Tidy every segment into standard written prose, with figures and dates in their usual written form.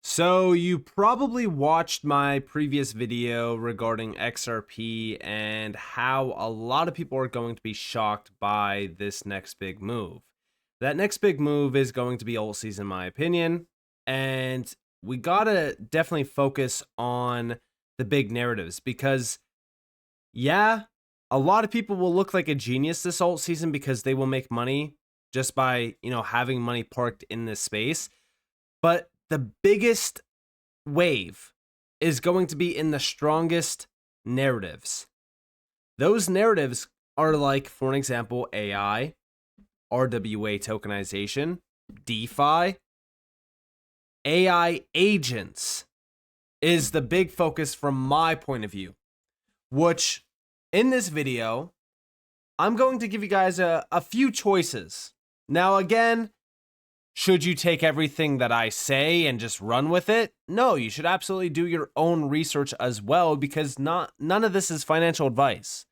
So you probably watched my previous video regarding XRP and how a lot of people are going to be shocked by this next big move. That next big move is going to be alt season, in my opinion, and we gotta definitely focus on the big narratives because, yeah, a lot of people will look like a genius this alt season because they will make money just by, having money parked in this space. But the biggest wave is going to be in the strongest narratives. Those narratives are like, for an example, AI, RWA tokenization, DeFi, AI agents is the big focus from my point of view, which in this video, I'm going to give you guys a few choices. Now, again, should you take everything that I say and just run with it? No, you should absolutely do your own research as well because none of this is financial advice.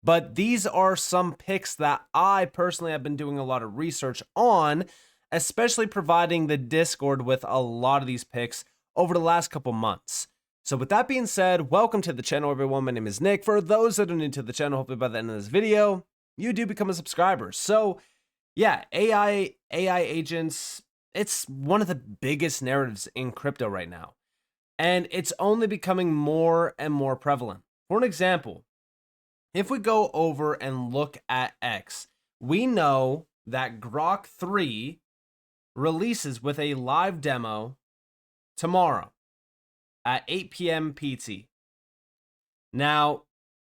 But these are some picks that I personally have been doing a lot of research on, especially providing the Discord with a lot of these picks over the last couple months. So with that being said, welcome to the channel, everyone. My name is Nick. For those that are new to the channel, hopefully by the end of this video, you do become a subscriber. So yeah, AI agents, it's one of the biggest narratives in crypto right now. And it's only becoming more and more prevalent. For an example, if we go over and look at X, we know that Grok 3 releases with a live demo tomorrow at 8 p.m. PT. Now,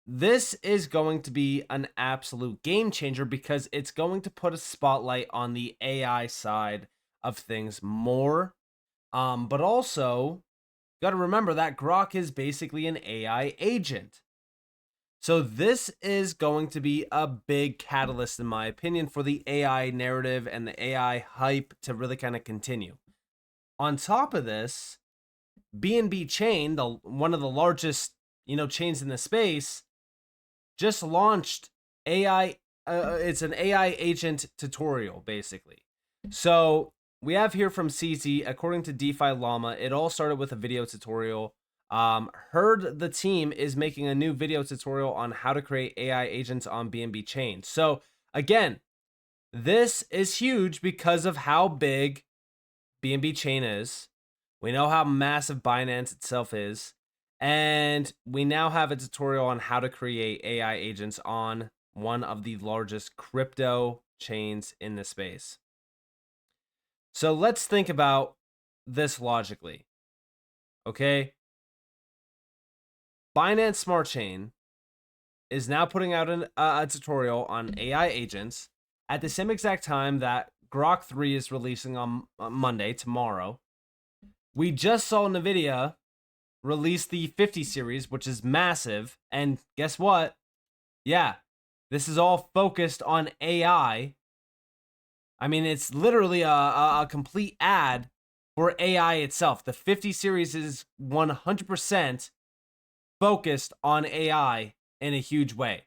this is going to be an absolute game changer because it's going to put a spotlight on the AI side of things more. But also, got to remember that Grok is basically an AI agent. So this is going to be a big catalyst, in my opinion, for the AI narrative and the AI hype to really kind of continue. On top of this, BNB Chain, one of the largest, chains in the space, just launched AI. It's an AI agent tutorial, basically. So we have here from CZ, according to DeFi Llama, it all started with a video tutorial. Heard the team is making a new video tutorial on how to create AI agents on BNB Chain. So again, this is huge because of how big BNB Chain is. We know how massive Binance itself is. And we now have a tutorial on how to create AI agents on one of the largest crypto chains in the space. So let's think about this logically. Okay. Binance Smart Chain is now putting out a tutorial on AI agents at the same exact time that Grok 3 is releasing on Monday, tomorrow. We just saw NVIDIA release the 50 series, which is massive. And guess what? Yeah, this is all focused on AI. I mean, it's literally a complete ad for AI itself. The 50 series is 100% focused on AI in a huge way.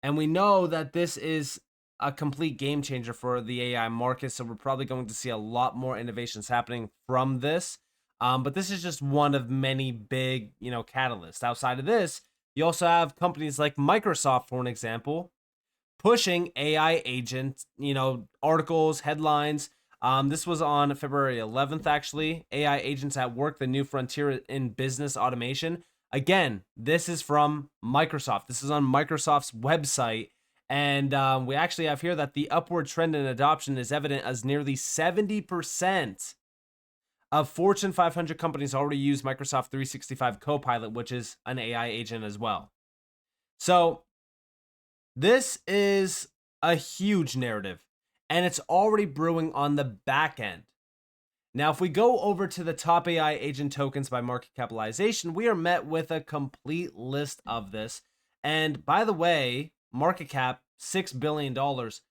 And we know that this is a complete game changer for the AI market. So we're probably going to see a lot more innovations happening from this. But this is just one of many big, catalysts. Outside of this, you also have companies like Microsoft, for an example, pushing AI agent, articles, headlines. This was on February 11th, actually. AI agents at work, the new frontier in business automation. Again, this is from Microsoft. This is on Microsoft's website. And we actually have here that the upward trend in adoption is evident as nearly 70% of Fortune 500 companies already use Microsoft 365 Copilot, which is an AI agent as well. So this is a huge narrative, and it's already brewing on the back end. Now, if we go over to the top AI agent tokens by market capitalization, we are met with a complete list of this. And by the way, market cap, $6 billion. It's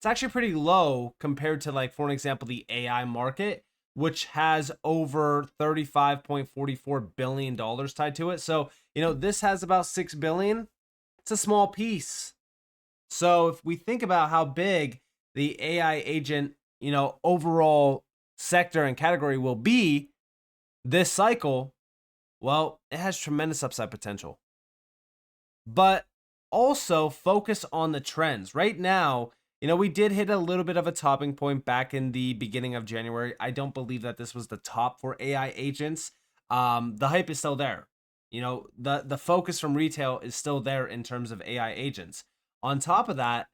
actually pretty low compared to, like, for an example, the AI market, which has over $35.44 billion tied to it. So, this has about $6 billion. It's a small piece. So if we think about how big the AI agent, overall sector and category will be, This cycle, well, it has tremendous upside potential. But also focus on the trends. Right now, we did hit a little bit of a topping point back in the beginning of January. I don't believe that this was the top for AI agents. The hype is still there. The focus from retail is still there in terms of AI agents. On top of that,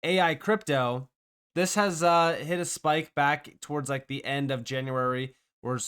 AI crypto, this has hit a spike back towards like the end of January. We're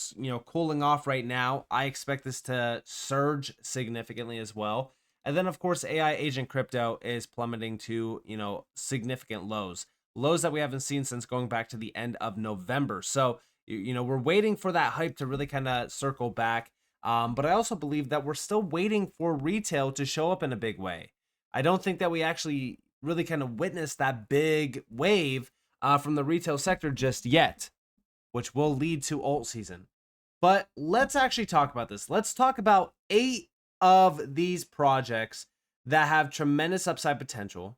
cooling off right now. I expect this to surge significantly as well. And then of course AI agent crypto is plummeting to, significant lows that we haven't seen since going back to the end of November. So, we're waiting for that hype to really kind of circle back. But I also believe that we're still waiting for retail to show up in a big way. I don't think that we actually really kind of witnessed that big wave from the retail sector just yet, which will lead to alt season. But let's actually talk about this. Let's talk about 8 of these projects that have tremendous upside potential.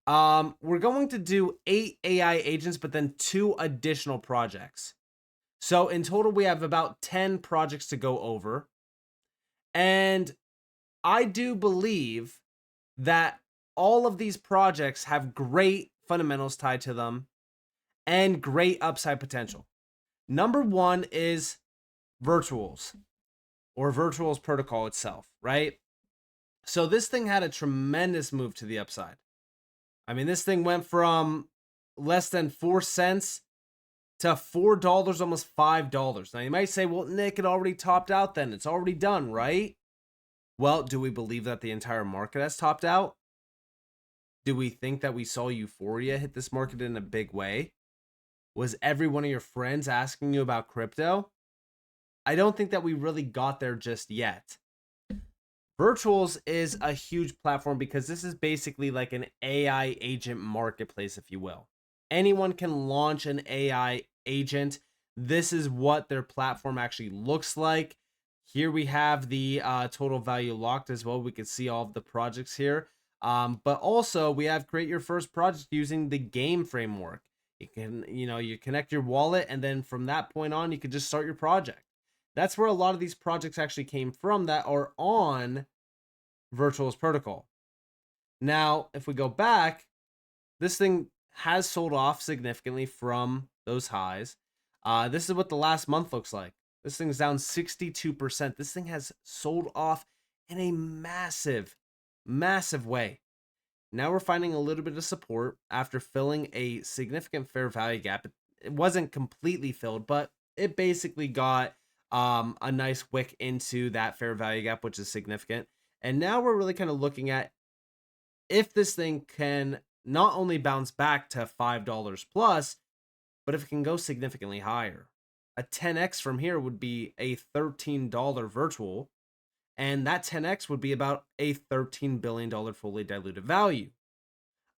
We're going to do 8 AI agents, but then 2 additional projects. So in total, we have about 10 projects to go over. And I do believe that all of these projects have great fundamentals tied to them and great upside potential. Number 1 is Virtuals, or Virtuals protocol itself, right? So this thing had a tremendous move to the upside. I mean, this thing went from less than 4 cents to $4, almost $5. Now you might say, well, Nick, it already topped out then. It's already done, right? Well, do we believe that the entire market has topped out? Do we think that we saw euphoria hit this market in a big way? Was every one of your friends asking you about crypto? I don't think that we really got there just yet. Virtuals is a huge platform because this is basically like an AI agent marketplace, if you will. Anyone can launch an AI agent. This is what their platform actually looks like. Here we have the total value locked as well. We can see all of the projects here. But also we have create your first project using the game framework. You can, you connect your wallet, and then from that point on, you can just start your project. That's where a lot of these projects actually came from that are on Virtuals protocol. Now, if we go back, this thing has sold off significantly from those highs. This is what the last month looks like. This thing's down 62%. This thing has sold off in a massive, massive way. Now we're finding a little bit of support after filling a significant fair value gap. It wasn't completely filled, but it basically got a nice wick into that fair value gap, which is significant. And now we're really kind of looking at if this thing can not only bounce back to $5 plus, but if it can go significantly higher. A 10x from here would be a $13 virtual, and that 10x would be about a $13 billion fully diluted value.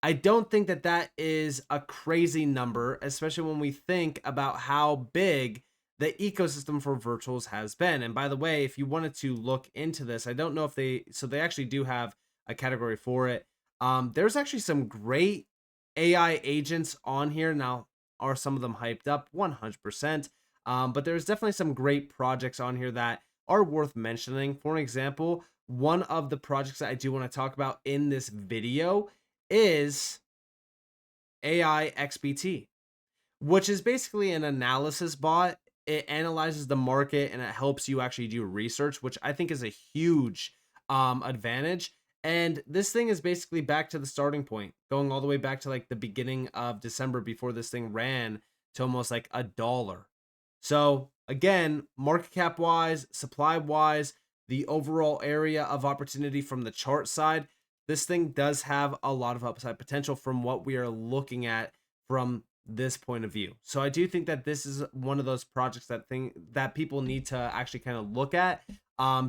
I don't think that that is a crazy number, especially when we think about how big the ecosystem for virtuals has been. And by the way, if you wanted to look into this, I don't know if they actually do have a category for it. There's actually some great AI agents on here. Now, are some of them hyped up? 100%. But there's definitely some great projects on here that are worth mentioning. For an example, one of the projects that I do want to talk about in this video is AI XBT, which is basically an analysis bot. It analyzes the market and it helps you actually do research, which I think is a huge advantage. And this thing is basically back to the starting point, going all the way back to like the beginning of December before this thing ran to almost like $1. So again, market cap wise, supply wise, the overall area of opportunity from the chart side, this thing does have a lot of upside potential from what we are looking at from this point of view. So I do think that this is one of those projects that people need to actually kind of look at,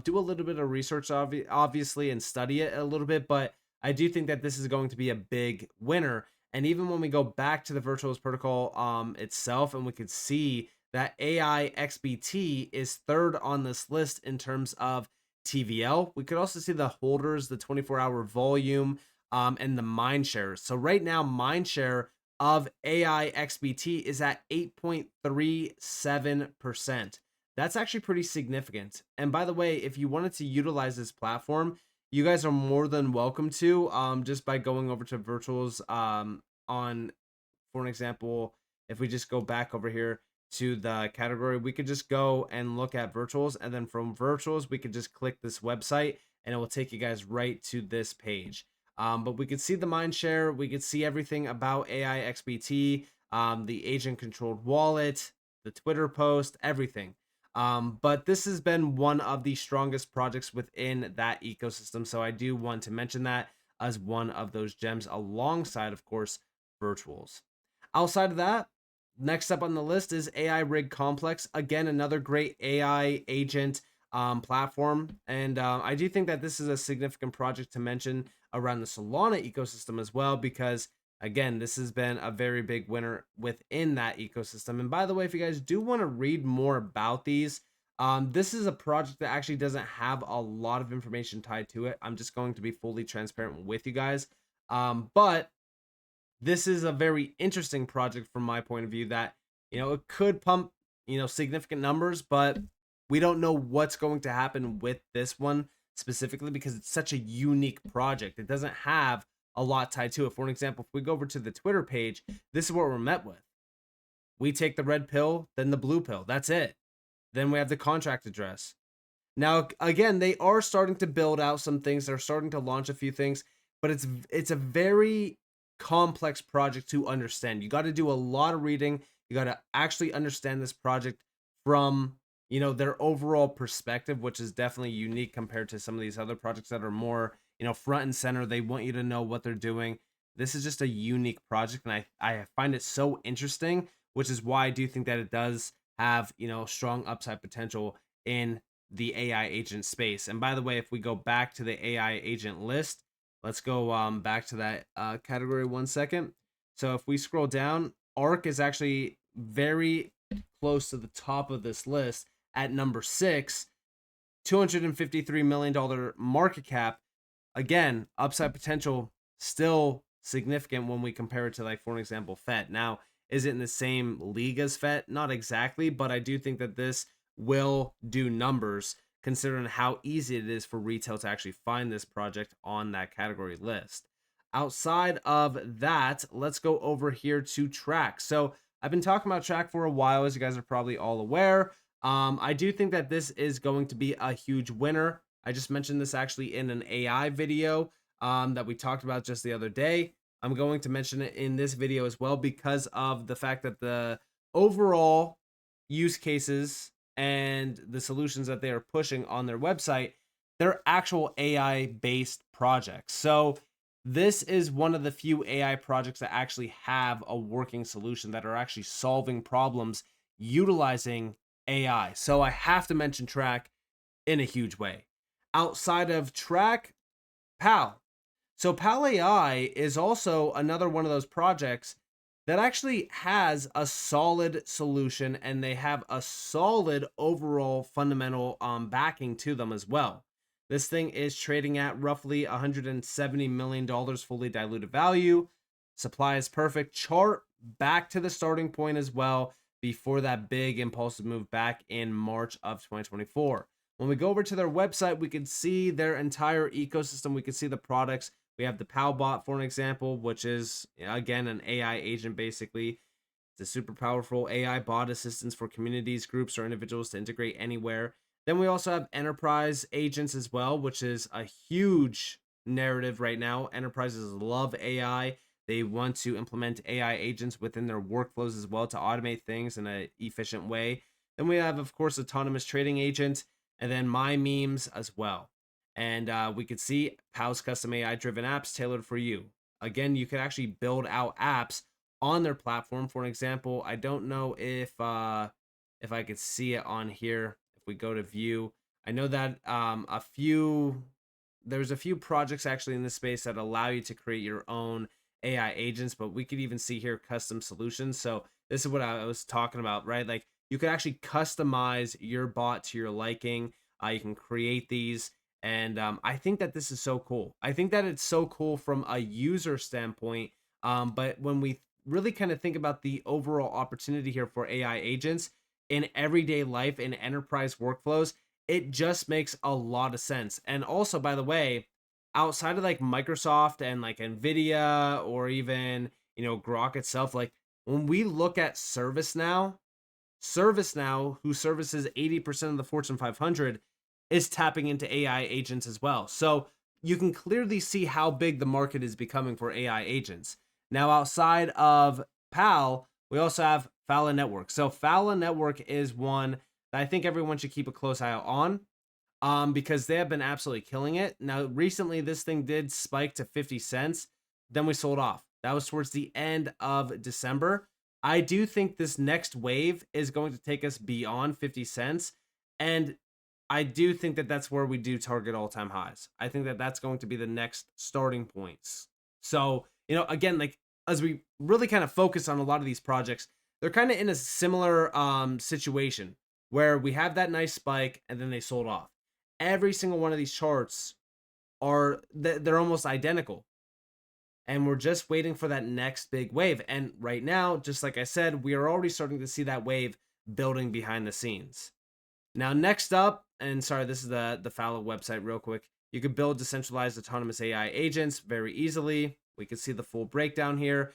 do a little bit of research obviously and study it a little bit, but I do think that this is going to be a big winner. And even when we go back to the Virtuals protocol itself, and we could see that AI XBT is third on this list in terms of TVL. We could also see the holders, the 24-hour volume, and the mind share. So right now, mind share of AI XBT is at 8.37%. That's actually pretty significant. And by the way, if you wanted to utilize this platform, you guys are more than welcome to, just by going over to virtuals, on, for an example, if we just go back over here to the category, we could just go and look at virtuals, and then from virtuals we could just click this website and it will take you guys right to this page. But we could see the mind share, we could see everything about AI XBT, the agent controlled wallet, the Twitter post, everything. But this has been one of the strongest projects within that ecosystem, so I do want to mention that as one of those gems, alongside, of course, virtuals. Outside of that, next up on the list is AI Rig Complex. Again, another great AI agent platform. And I do think that this is a significant project to mention around the Solana ecosystem as well, because again, this has been a very big winner within that ecosystem. And by the way, if you guys do want to read more about these, this is a project that actually doesn't have a lot of information tied to it. I'm just going to be fully transparent with you guys. But this is a very interesting project from my point of view that, it could pump, significant numbers, but we don't know what's going to happen with this one specifically because it's such a unique project. It doesn't have a lot tied to it. For an example, if we go over to the Twitter page, this is what we're met with. We take the red pill, then the blue pill. That's it. Then we have the contract address. Now, again, they are starting to build out some things. They're starting to launch a few things, but it's a very complex project to understand. You got to do a lot of reading. You got to actually understand this project from, their overall perspective, which is definitely unique compared to some of these other projects that are more, front and center. They want you to know what they're doing. This is just a unique project, and I find it so interesting, which is why I do think that it does have, strong upside potential in the AI agent space. And by the way, if we go back to the AI agent list, let's go back to that category 1 second. So if we scroll down, ARC is actually very close to the top of this list at number 6, $253 million market cap. Again, upside potential still significant when we compare it to, like, for an example, FET. Now, is it in the same league as FET? Not exactly, but I do think that this will do numbers considering how easy it is for retail to actually find this project on that category list. Outside of that, let's go over here to Track. So I've been talking about Track for a while, as you guys are probably all aware. I do think that this is going to be a huge winner. I just mentioned this actually in an AI video that we talked about just the other day. I'm going to mention it in this video as well because of the fact that the overall use cases and the solutions that they are pushing on their website, they're actual AI based projects. So this is one of the few AI projects that actually have a working solution, that are actually solving problems utilizing AI. So I have to mention Track in a huge way. Outside of Track, PAL. So PAL AI is also another one of those projects that actually has a solid solution, and they have a solid overall fundamental backing to them as well. This thing is trading at roughly $170 million fully diluted value. Supply is perfect. Chart back to the starting point as well before that big impulsive move back in March of 2024. When we go over to their website, we can see their entire ecosystem. We can see the products. We have the PAL bot, for an example, which is, again, an AI agent, basically. It's a super powerful AI bot assistance for communities, groups, or individuals to integrate anywhere. Then we also have enterprise agents as well, which is a huge narrative right now. Enterprises love AI. They want to implement AI agents within their workflows as well to automate things in an efficient way. Then we have, of course, autonomous trading agent, and then my memes as well. And we could see PAL's custom AI driven apps tailored for you. Again, you could actually build out apps on their platform. For an example, I don't know if I could see it on here. If we go to view, I know that there's a few projects actually in this space that allow you to create your own AI agents, but we could even see here custom solutions. So this is what I was talking about, right? Like, you could actually customize your bot to your liking. You can create these. And I think that this is so cool. I think that it's so cool from a user standpoint. But when we really kind of think about the overall opportunity here for AI agents, in everyday life, in enterprise workflows, it just makes a lot of sense. And also, by the way, outside of like Microsoft and like Nvidia or even, Grok itself, like when we look at ServiceNow, who services 80% of the Fortune 500, is tapping into AI agents as well. So you can clearly see how big the market is becoming for AI agents. Now, outside of PAL, we also have Fala Network. So Fala Network is one that I think everyone should keep a close eye out on, because they have been absolutely killing it. Now, recently, this thing did spike to 50 cents. Then we sold off. That was towards the end of December. I do think this next wave is going to take us beyond 50 cents. And I do think that that's where we do target all-time highs. I think that that's going to be the next starting points. So, again, like as we really kind of focus on a lot of these projects, they're kind of in a similar situation where we have that nice spike and then they sold off. Every single one of these charts they're almost identical. And we're just waiting for that next big wave. And right now, just like I said, we are already starting to see that wave building behind the scenes. Now, next up, and sorry, this is the Fala website real quick. You could build decentralized autonomous AI agents very easily. We can see the full breakdown here.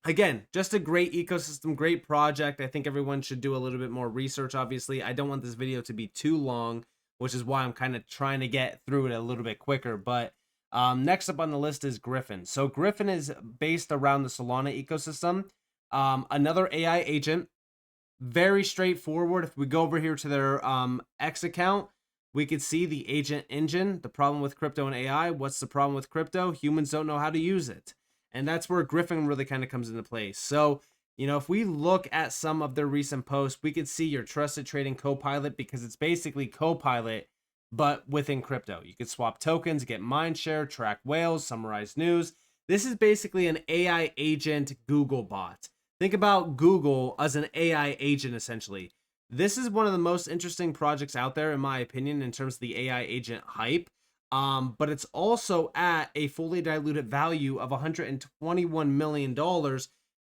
Again, just a great ecosystem, great project. I think everyone should do a little bit more research, obviously. I don't want this video to be too long, which is why I'm kind of trying to get through it a little bit quicker. But next up on the list is Griffin. So Griffin is based around the Solana ecosystem. Another AI agent, very straightforward. If we go over here to their X account, we could see the agent engine. The problem with crypto and AI. What's the problem with crypto? Humans don't know how to use it. And that's where Griffin really kind of comes into place. So, if we look at some of their recent posts, we could see your trusted trading Copilot, because it's basically Copilot, but within crypto. You could swap tokens, get mindshare, track whales, summarize news. This is basically an AI agent Google bot. Think about Google as an AI agent, essentially. This is one of the most interesting projects out there, in my opinion, in terms of the AI agent hype. But it's also at a fully diluted value of $121 million.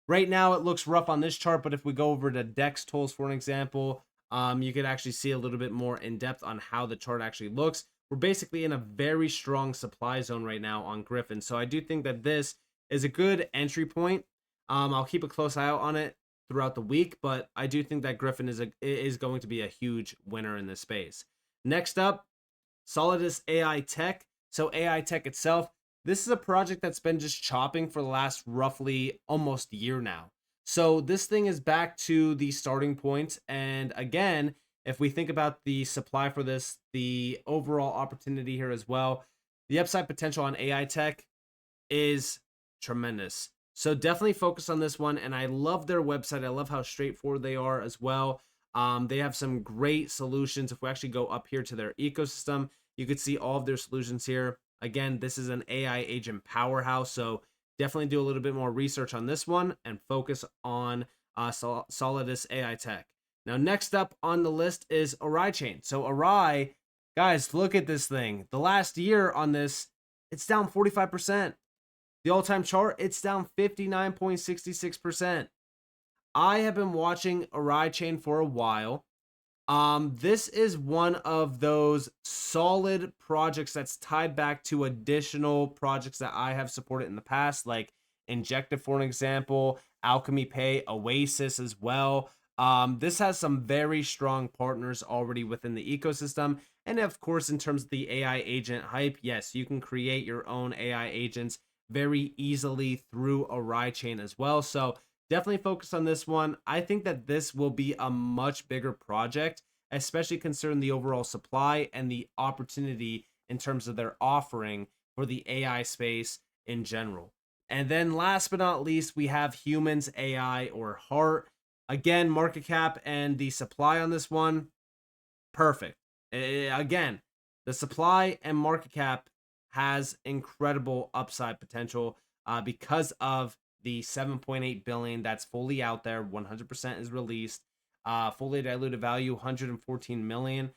Right now, it looks rough on this chart, but if we go over to DEX tools, for an example, you could actually see a little bit more in depth on how the chart actually looks. We're basically in a very strong supply zone right now on Griffin. So I do think that this is a good entry point. I'll keep a close eye out on it throughout the week, but I do think that Griffin is going to be a huge winner in this space. Next up, Solidus AI Tech. So AI Tech itself, this is a project that's been just chopping for the last roughly almost year now. So this thing is back to the starting point. And again, if we think about the supply for this, the overall opportunity here as well, the upside potential on AI Tech is tremendous. So definitely focus on this one. And I love their website. I love how straightforward they are as well. They have some great solutions. If we actually go up here to their ecosystem, you could see all of their solutions here. Again, this is an AI agent powerhouse. So definitely do a little bit more research on this one and focus on Solidus AI Tech. Now, next up on the list is Arai Chain. So Arai, guys, look at this thing. The last year on this, it's down 45%. The all-time chart, it's down 59.66%. I have been watching Arai Chain for a while. This is one of those solid projects that's tied back to additional projects that I have supported in the past, like Injective, for an example, Alchemy Pay, Oasis as well. This has some very strong partners already within the ecosystem. And of course, in terms of the AI agent hype, yes, you can create your own AI agents very easily through Arai Chain as well. So definitely focus on this one. I think that this will be a much bigger project, especially considering the overall supply and the opportunity in terms of their offering for the AI space in general. And then last but not least, we have Humans AI, or Heart. Again, market cap and the supply on this one, perfect. Again, the supply and market cap has incredible upside potential because of the 7.8 billion that's fully out there, 100% is released, fully diluted value 114 million,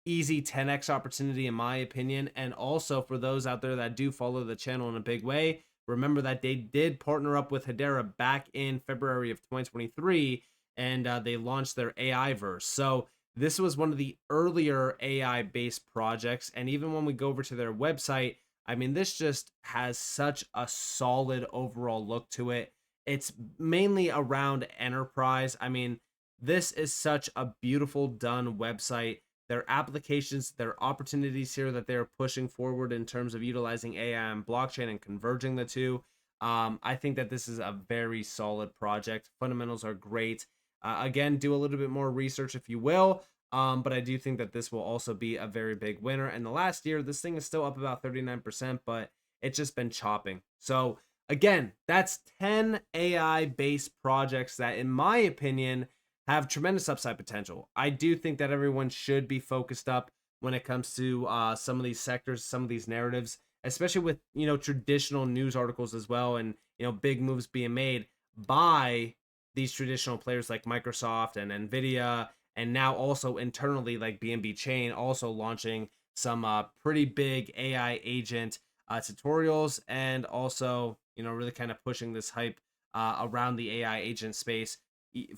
easy 10x opportunity in my opinion. And also for those out there that do follow the channel in a big way, remember that they did partner up with Hedera back in February of 2023, and they launched their AI verse. So this was one of the earlier AI based projects. And even when we go over to their website, I mean, this just has such a solid overall look to it. It's mainly around enterprise. I mean, this is such a beautiful done website. Their applications, their opportunities here that they're pushing forward in terms of utilizing AI and blockchain and converging the two. I think that this is a very solid project. Fundamentals are great. Again, do a little bit more research if you will. But I do think that this will also be a very big winner. And the last year, this thing is still up about 39%, but it's just been chopping. So again, that's 10 AI based projects that, in my opinion, have tremendous upside potential. I do think that everyone should be focused up when it comes to some of these sectors, some of these narratives, especially with traditional news articles as well, and big moves being made by these traditional players like Microsoft and Nvidia, and now also internally like BNB Chain also launching some pretty big AI agent tutorials, and also really kind of pushing this hype around the AI agent space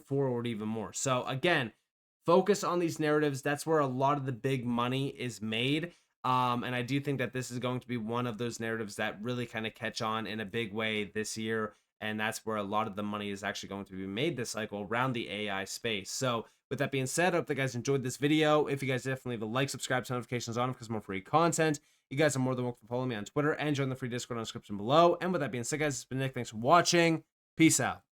forward even more. So again, focus on these narratives. That's where a lot of the big money is made. And I do think that this is going to be one of those narratives that really kind of catch on in a big way this year. And that's where a lot of the money is actually going to be made this cycle around the AI space. So with that being said, I hope that you guys enjoyed this video. If you guys definitely leave a like, subscribe, turn notifications on because more free content. You guys are more than welcome to follow me on Twitter and join the free Discord in the description below. And with that being said, guys, it's been Nick. Thanks for watching. Peace out.